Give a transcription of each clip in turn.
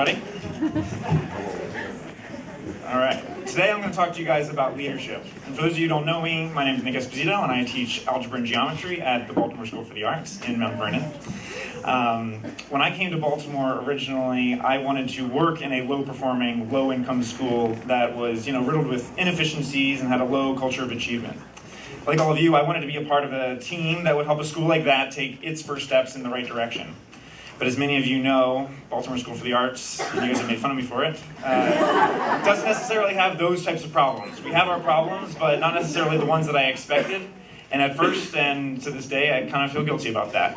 everybody. All right. Today I'm going to talk to you guys about leadership. And for those of you who don't know me, my name is Esposito, and I teach algebra and geometry at the Baltimore School for the Arts in Mount Vernon. When I came to Baltimore originally, I wanted to work in a low-performing, low-income school that was, riddled with inefficiencies and had a low culture of achievement. Like all of you, I wanted to be a part of a team that would help a school like that take its first steps in the right direction. But as many of you know, Baltimore School for the Arts, and you guys have made fun of me for it, doesn't necessarily have those types of problems. We have our problems, but not necessarily the ones that I expected. And at first, and to this day, I kind of feel guilty about that.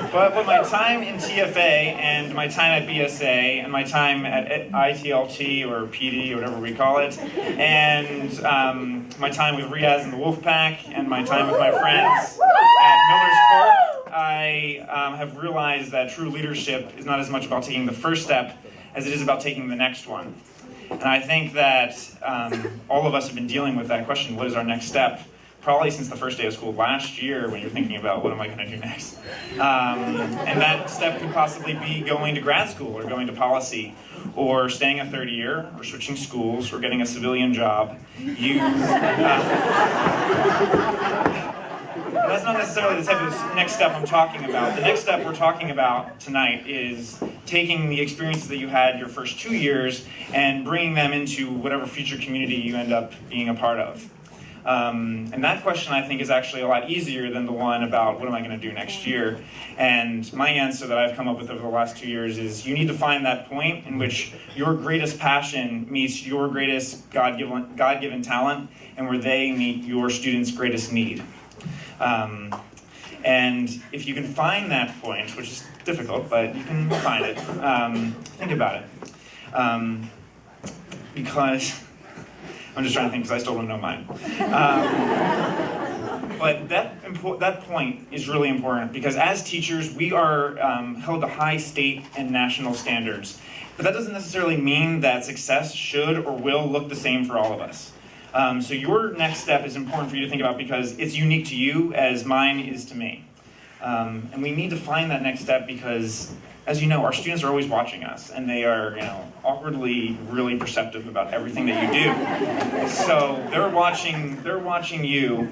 But my time in TFA and my time at BSA and my time at ITLT or PD or whatever we call it, and my time with Riaz and the Wolfpack and my time with my friends at Miller's Court, I have realized that true leadership is not as much about taking the first step as it is about taking the next one. And I think that all of us have been dealing with that question, what is our next step? Probably since the first day of school last year when you're thinking about what am I going to do next. And that step could possibly be going to grad school or going to policy or staying a third year or switching schools or getting a civilian job. That's not necessarily the type of next step I'm talking about. The next step we're talking about tonight is taking the experiences that you had your first 2 years and bringing them into whatever future community you end up being a part of. And that question, I think, is actually a lot easier than the one about what am I going to do next year. And my answer that I've come up with over the last 2 years is you need to find that point in which your greatest passion meets your greatest God-given talent and where they meet your students' greatest need. And if you can find that point, which is difficult, but you can find it, think about it. Because I'm just trying to think because I still don't know mine. But that point is really important because as teachers, we are held to high state and national standards. But that doesn't necessarily mean that success should or will look the same for all of us. So your next step is important for you to think about because it's unique to you as mine is to me. And we need to find that next step because, as you know, our students are always watching us, and they are, awkwardly really perceptive about everything that you do. So they're watching you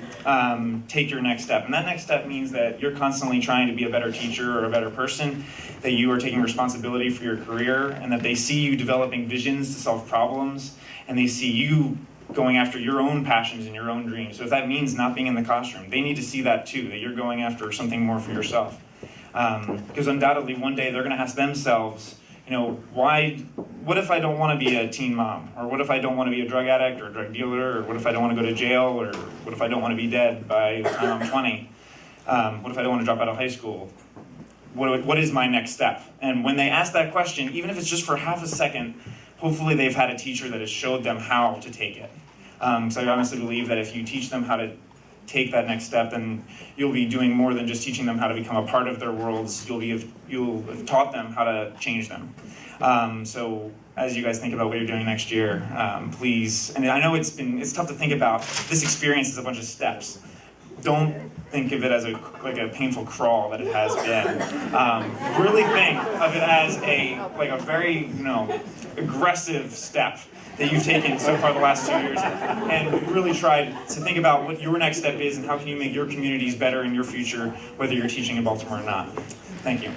take your next step, and that next step means that you're constantly trying to be a better teacher or a better person, that you are taking responsibility for your career, and that they see you developing visions to solve problems, and they see you going after your own passions and your own dreams. So if that means not being in the classroom, they need to see that too, that you're going after something more for yourself. Because undoubtedly one day they're going to ask themselves, what if I don't want to be a teen mom? Or what if I don't want to be a drug addict or a drug dealer? Or what if I don't want to go to jail? Or what if I don't want to be dead by the time I'm 20? What if I don't want to drop out of high school? What is my next step? And when they ask that question, even if it's just for half a second, hopefully they've had a teacher that has showed them how to take it. So I honestly believe that if you teach them how to take that next step, then you'll be doing more than just teaching them how to become a part of their worlds. You'll have taught them how to change them. So as you guys think about what you're doing next year, please, and I know it's tough to think about this experience as a bunch of steps. Don't think of it as a painful crawl that it has been. Really think of it as a very aggressive step that you've taken so far the last 2 years, and really tried to think about what your next step is and how can you make your communities better in your future, whether you're teaching in Baltimore or not. Thank you.